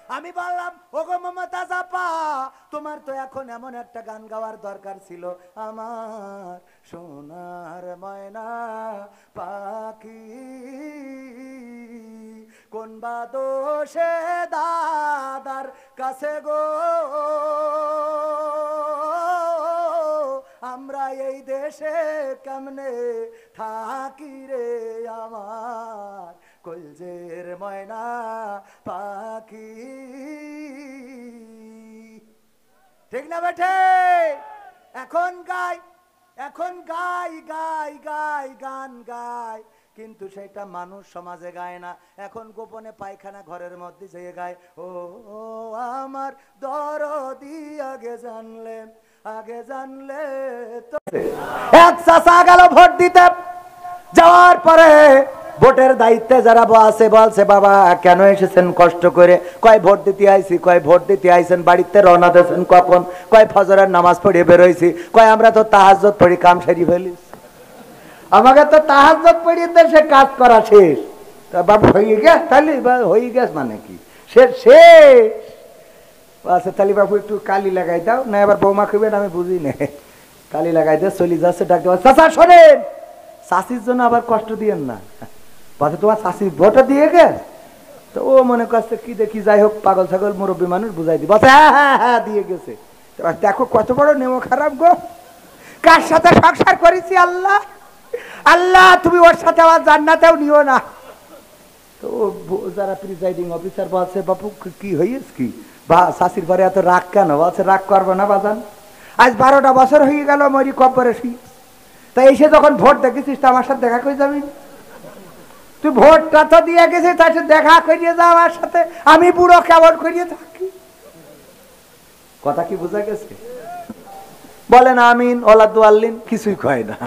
আমি বললাম, ওগো মমতাজ আপা, তোমার তো এখন এমন একটা গান গাওয়ার দরকার ছিল, আমার সোনার ময়না পাখি কোন বা দোষে দাদার কাছে গো আমরা এই দেশে কেমনে থাকি রে আমার কলজের ময়না পাখি। ঠিক না বেঠে? এখন গাই গান গাই, কিন্তু সেটা মানুষ সমাজে গায় না, এখন গোপনে পায়খানা ঘরের মধ্যে যেয়ে গায়, ও আমার দরদি আগে জানলে তো। এক চাচা গেল ভোট দিতে, যাওয়ার পরে ভোটের দায়িত্বে যারা আছে বলছে, বাবা কেন এসেছেন কষ্ট করে? কয় ভোট দিতে আইছি। কয় ভোট দিতে আইছেন, বাড়িতে রওনা দিয়েছেন কখন? কয় ফজরের নামাজ পড়িয়ে বেরোইছি। কয় আমরা তো তাহাজ্জুদ পড়ি কাম সেরি ফেলিস, আমাকে তো তাহাজ্জুদ পড়িয়ে সে কাজ করা শেষ। বাবু হয়ে গেছ? তাহলে হয়ে গেছ মানে কি? শেষ। আচ্ছা তাহলে বাবু একটু কালি লাগাই দাও না, এবার বৌমা খুবেন আমি বুঝি না, কালি লাগাই দাও। চলে যাচ্ছে ডাকতে, চাচা শোনেন, চাষির জন্য আবার কষ্ট দিয়েন না, বলছে তোমার চাষি ভোটে দিয়ে গেছে তো ও মনে করছে কি দেখি, যাই হোক পাগল ছাগল মুরব্বী মানুষ বুঝাই দি, বলছে হ্যাঁ দিয়ে গেছে। দেখো কত বড় নেমো খারাপ গো, কার সাথে সংসার করেছি আল্লাহ, আল্লাহ তুমি ওর সাথে আমার জান্নাতেও নিও না। তো যারা প্রিজাইডিং অফিসার বলছে, বাপু কি হইস কি বা শাশির পরে এত রাগ কেন? বলছে রাগ করবো না বাজান, আজ 12টা বছর হয়ে গেল মরি কব্বরে শুই, তাই এসে যখন ভোট দেখেছিস তো আমার সাথে দেখা করে যাবি, তুই ভোটটা তো দিয়ে গেছিস, তার সাথে দেখা করিয়ে যা আমার সাথে, আমি বুড়ো কেমন করিয়ে থাকি। কথা কি বোঝা গেছে? বলেন আমিন ওলাদু আল্লিন, কিছুই কয় না।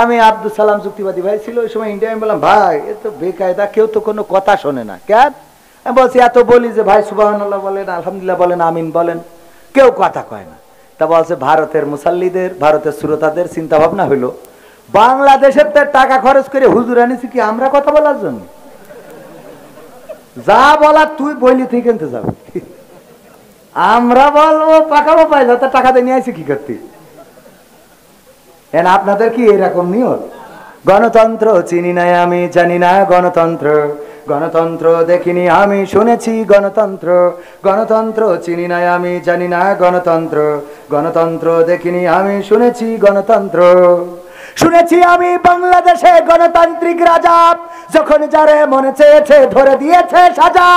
আমি আব্দুল সালাম যুক্তিবাদী ভাই ছিল ওই সময় ইন্ডিয়া, আমি বললাম ভাই এ তো বেকায়দা, কেউ তো কোনো কথা শোনে না কেন? আমি বলছি এত বলি যে ভাই সুবহানাল্লাহ বলেন, আলহামদুলিল্লাহ বলেন, আমিন বলেন, কেউ কথা কয় না। তা বলছে ভারতের মুসাল্লিদের, ভারতের শ্রোতাদের চিন্তা ভাবনা হইলো বাংলাদেশের টাকা খরচ করে হুজুর আনিছি কি আমরা কথা বলার জন্য? যা বলার তুই বইলি তুই কিনতে যাবে, আমরা বলবো পাকাবো পাইল তা টাকা দিয়ে নিয়ে আসি কি করতে? আপনাদের কি এরকম নিয়ম? গণতন্ত্র চিনি নাই আমি জানি না গণতন্ত্র, গণতন্ত্র দেখিনি আমি শুনেছি গণতন্ত্র, গণতন্ত্র চিনি নাই আমি জানি না গণতন্ত্র, গণতন্ত্র দেখিনি আমি শুনেছি গণতন্ত্র। শুনেছি আমি বাংলাদেশে গণতান্ত্রিক রাজা যখন যারে মনে চেয়েছে ধরে দিয়েছে সাজা।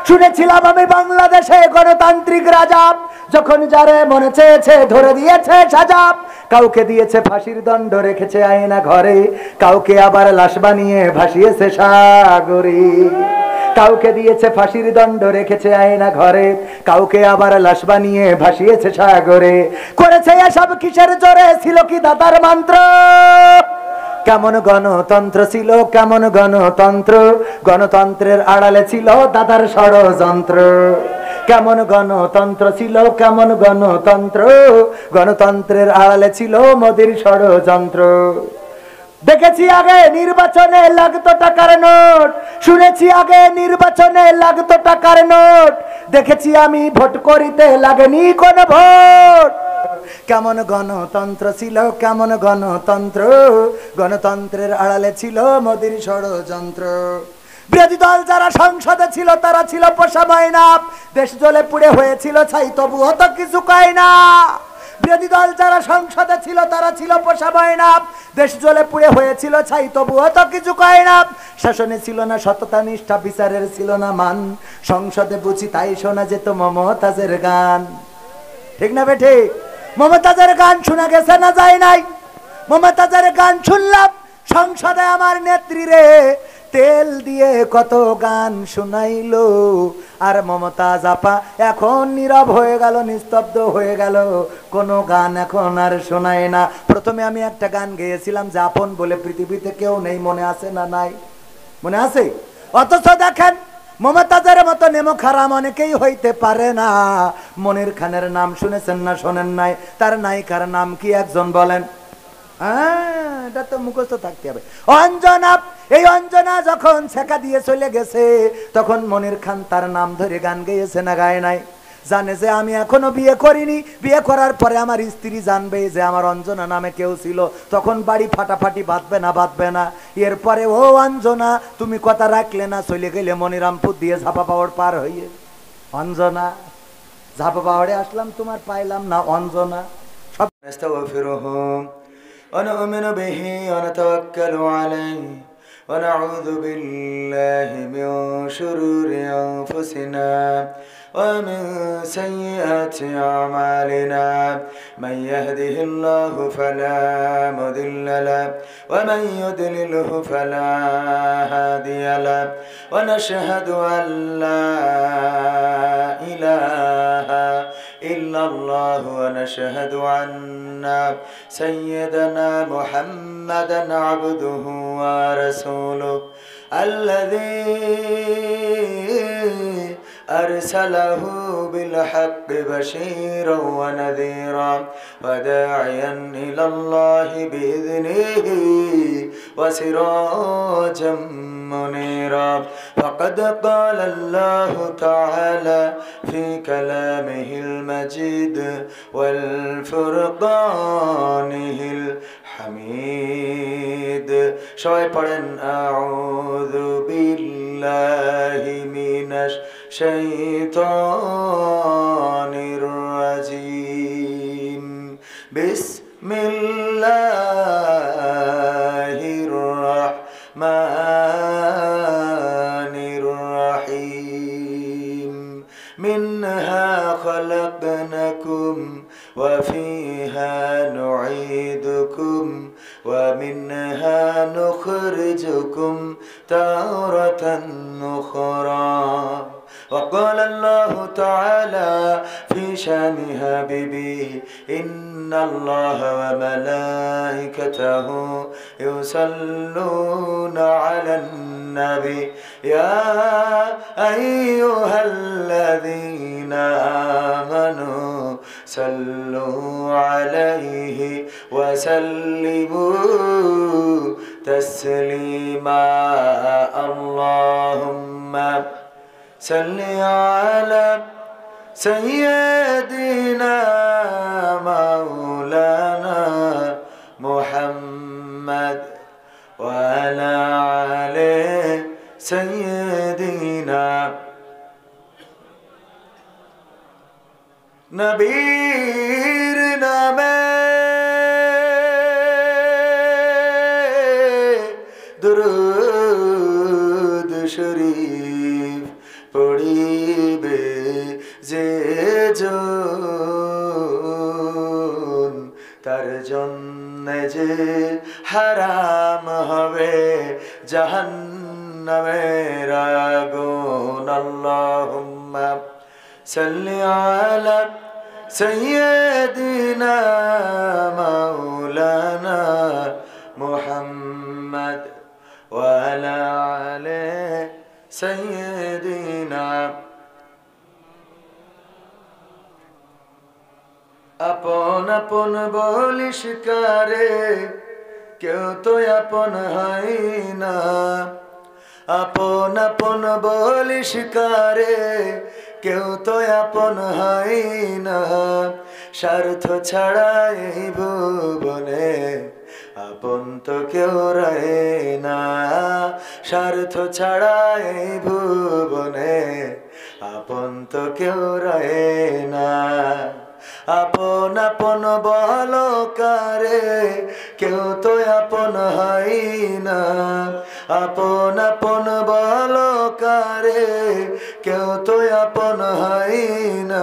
শুনেছিলাম আমি বাংলাদেশে গণতান্ত্রিক রাজা যখন যারে মনে চেয়েছে ধরে দিয়েছে সাজা। কাউকে দিয়েছে ফাঁসির দণ্ড রেখেছে আয়না ঘরে, কাউকে আবার লাশ বানিয়ে ভাসিয়েছে সাগরে। কাউকে দিয়েছে ফাঁসির দণ্ড রেখেছে আয়না ঘরে, কাউকে আবার লাশ বানিয়ে ভাসিয়েছে সাগরে। করেছে এসব কিসের জোরে? ছিল কি দাদার মন্ত্র? কেমন গণতন্ত্র ছিল, কেমন গণতন্ত্র, গণতন্ত্রের আড়ালে ছিল দাদার ষড়যন্ত্র। কেমন গণতন্ত্র ছিল, কেমন গণতন্ত্র, গণতন্ত্রের আড়ালে ছিল মোদির ষড়যন্ত্র। দেখেছি আগে নির্বাচনে লাগতো টাকার নোট, শুনেছি আগে নির্বাচনে লাগতো টাকার নোট, দেখেছি আমি ভোট করিতে লাগেনি কোন ভোট। কেমন গণতন্ত্র ছিল, কেমন গণতন্ত্র, গণতন্ত্রের আড়ালে ছিল মোদির ষড়যন্ত্র। বিরোধী দল যারা সংসদে ছিল তারা ছিল পোষা ময়না, দেশ জ্বলে পুড়ে হয়েছিল ছাই তবুও তো কিছু কয় না। বিরোধী দল যারা সংসদে ছিল তারা ছিল পোষা ময়না, দেশ জ্বলে পুড়ে হয়েছিল ছাই তবুও তো কিছু কয় না। শাসনে ছিল না সততা নিষ্ঠা, বিচারের ছিল না মান, সংসদে বুঝি তাই শোনা যেত মমতাজের গান। ঠিক না বেঠে? মমতাজের গান শোনা গেছে না যায় নাই? মমতাজের গান শুনলাম সংসদে, আমার নেত্রী রে তেল দিয়ে কত গান শুনাইলো, আর মমতাজ আপা এখন নীরব হয়ে গেল, নিস্তব্ধ হয়ে গেল, কোনো গান এখন আর শোনায় না। প্রথমে আমি একটা গান গেয়েছিলাম যে আপন বলে পৃথিবীতে কেউ নেই, মনে আছে না নাই? মনে আছে? অথচ দেখেন মমতাজের মতো নেমো খারাম অনেকেই হইতে পারে না। মনির খানের নাম শুনেছেন না শোনেন নাই? তার নায়িকার নাম কি একজন বলেন? এটা তো মুখস্থ থাকতে হবে। অঞ্জনা এই অঞ্জনা যখন ছেকা দিয়ে চলে গেছে তখন মনির খান তার নাম ধরে গান গেয়েছে না গায় নাই? জানে যে আমি এখনো বিয়ে করিনি, বিয়ে করার পরে আমার স্ত্রী জানবে যে আমার অঞ্জনা নামে কেউ ছিল, তখন বাড়ি ফাটাফাটি বাঁধবে না বাঁধবে না? এরপরে ও অঞ্জনা তুমি কথা রাখলে না, চলে গেলে মনিরামপুর দিয়ে ঝাপা পাহাড় পার হইয়ে। অঞ্জনা ঝাপা পাহাড়ে আসলাম তোমার পাইলাম না অঞ্জনা। সব নাস্তাগফিরুহুম ওয়া নু'মিনু বিহি ওয়া নাতাওয়াক্কালু আলাইহি ওয়া নাউযু বিল্লাহি মিন শুরুরি আনফুসিনা ومن سيئات أعمالنا من يهده الله فلا مضل له ومن يضلله فلا هادي له ونشهد أن لا إله إلا الله ونشهد أن سيدنا محمدا عبده ورسوله الذي أرسله بالحق بشيرا ونذيرا وداعيا إلى الله بإذنه وسراجا منيرا فقد قال الله تعالى في كلامه المجيد والفرقانه الحميد شوي পড়েন أعوذ بالله من الشيطان الرجيم بسم الله الرحمن الرحيم منها خلقناكم وفيها نعيدكم ومنها نخرجكم تارة أخرى وقال الله تعالى في شان حبيبي إن الله وملائكته يصلون على النبي يا أيها الذين آمنوا صلوا عليه وسلموا تسليما اللهم صل على سيدنا مولانا محمد وعلى آله سيدنا নবীর নামে দুরূদ শরীফ পড়িবে যে জন তার জন্যে যে হারাম হবে জাহান্নামের আগুন আল্লাহুম্মা সাল্লি আলা سيدنا مولانا محمد وعلى آله سيدنا আপন আপন বলিস কারে কেউ তো আপন হয় না আপন আপন বলিস কারে কেউ তো আপন হয় না স্বার্থ ছাড়া এই ভুবনে আপন তো কেউ রহে না স্বার্থ ছাড়া এই ভুবনে আপন তো কেউ রহে না আপন আপন বলো কারে কেউ তো আপন হয় না আপন আপন বলো কারে কেউ তো আপন হয় না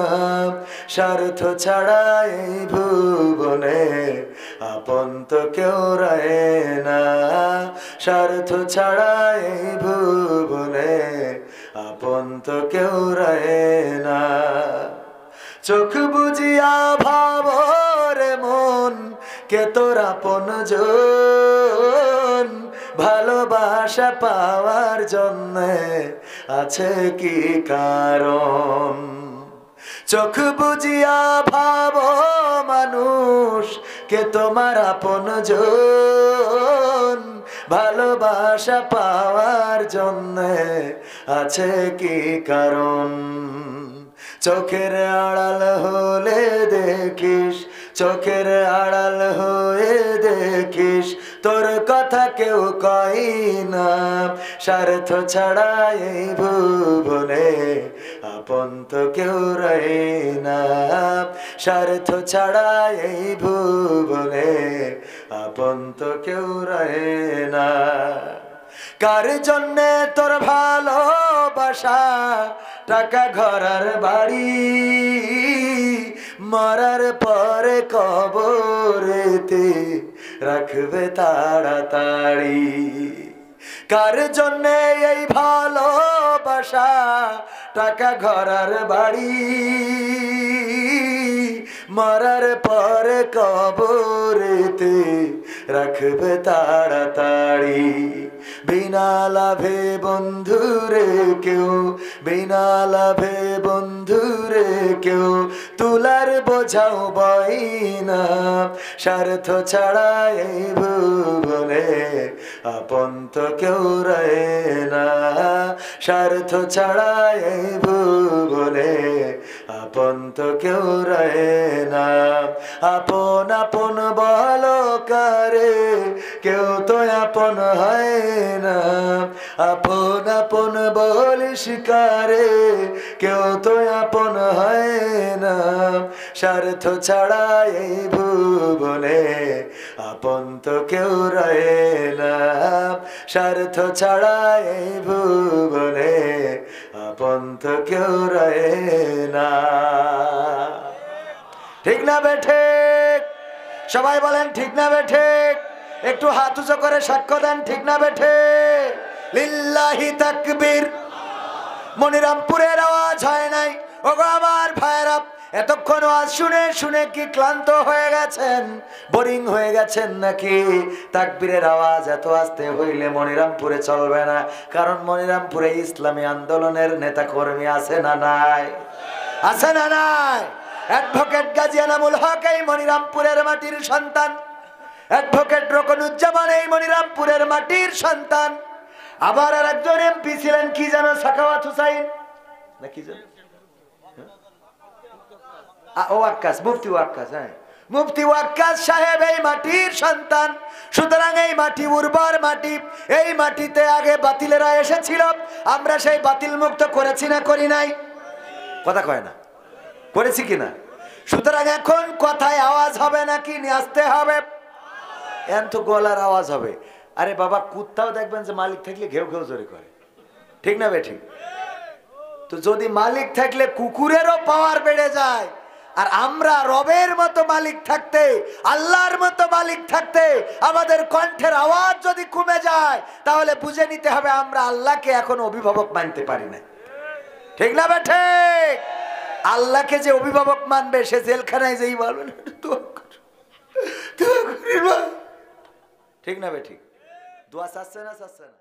স্বার্থ ছাড়া এই ভুবনে আপন তো কেউ রহে না স্বার্থ ছাড়া এই ভুবনে আপন তো কেউ রহে না চোখ বুঝিয়া ভাবরে মন কে তোর আপন জন ভালোবাসা পাওয়ার জন্যে আছে কি কারণ চোখ বুঝিয়া ভাব মানুষ কে তোমার আপন জন ভালোবাসা পাওয়ার জন্যে আছে কি কারণ? চোখের আড়াল হলে দেখিস, চোখের আড়াল হয়ে দেখিস, তোর কথা কেউ কই না। স্বার্থ ছাড়া এই ভুবনে আপন তো কেউ রয় না। স্বার্থ ছাড়া এই ভুবনে আপন তো কেউ রয় না। কার জন্যে তোর ভালোবাসা, টাকা ঘর আর বাড়ি, মরার পরে কবরেতে রাখবে তাড়াতাড়ি। কার জন্যে এই ভালোবাসা, টাকা ঘর আর বাড়ি, মরার পরে কবরেতে রাখবে তাড়াতাড়ি। বিনা লাভে বন্ধুরে কেউ, বিনা লাভে বন্ধুরে কেউ তুলার বোঝাও বই না। স্বার্থ ছাড়া এই ভুবনে আপন তো কেউ রয় না। স্বার্থ ছাড়া এই ভুবনে আপন তো কেউ রয় না। আপন আপন বলো কারে, কেউ তো আপন হয় না। আপন আপন বলিস কারে, কেউ তো আপন হয় না। স্বার্থ ছাড়া এই ভুবনে আপন তো কেউ রয় না। স্বার্থ ছাড়া এই ভুবনে আপন তো কেউ রয় না। ঠিক না বেঠে? সবাই বলেন ঠিক না বেঠে? একটু হাত উঁচু করে সাক্ষ্য দেন ঠিক না বেঠে? লিল্লাহি তাকবীর। মনিরামপুরের আওয়াজ হয় নাই? ওগো আমার ভাইরা, এতক্ষণ আওয়াজ শুনে শুনে কি ক্লান্ত হয়ে গেছেন, বোরিং হয়ে গেছেন নাকি? তাকবীরের আওয়াজ এত আস্তে হইলে মনিরামপুরে চলবে না, কারণ মনিরামপুরে ইসলামী আন্দোলনের নেতা কর্মী আছে না নাই? আছে না নাই? অ্যাডভোকেট গাজী এনামুল হক এই মনিরামপুরের মাটির সন্তান, অ্যাডভোকেট রকনুজ্জামান এই মনিরামপুরের মাটির সন্তান। আবার আর একজন এমপি ছিলেন, কি যেন, সাখাওয়াত হুসাইন না কি যেন, ওয়াক্কাস, মুফতি ওয়াক্কাস। হ্যাঁ, মুফতি ওয়াক্কাস সাহেব এই মাটির সন্তান। সুতরাং এই মাটি উর্বর মাটি, এই মাটিতে আগে বাতিলেরা এসেছিল, আমরা সেই বাতিল মুক্ত করেছি না করি নাই? কথা কয় না, করেছি কিনা? সুতরাং এখন কথায় আওয়াজ হবে নাকি আসতে হবে? এখন তো গলার আওয়াজ হবে। আরে বাবা, কুত্তাও দেখবেন যে মালিক থাকলে ঘেউ ঘেউ জোরে করে, ঠিক না বে ঠিক? তো যদি মালিক থাকলে কুকুরেরও পাওয়ার বেড়ে যায়, আর আমরা রবের মতো মালিক থাকতে, আল্লাহর মতো মালিক থাকতে আমাদের কণ্ঠের আওয়াজ যদি কমে যায়, তাহলে বুঝে নিতে হবে আমরা আল্লাহকে এখন অভিভাবক মানতে পারি না। ঠিক না বে ঠিক? আল্লাহকে যে অভিভাবক মানবে সে জেলখানায় যেই বলবে না, ঠিক না বে ঠিক? দোয়া চাচ্ছে না, চাচ্ছে না?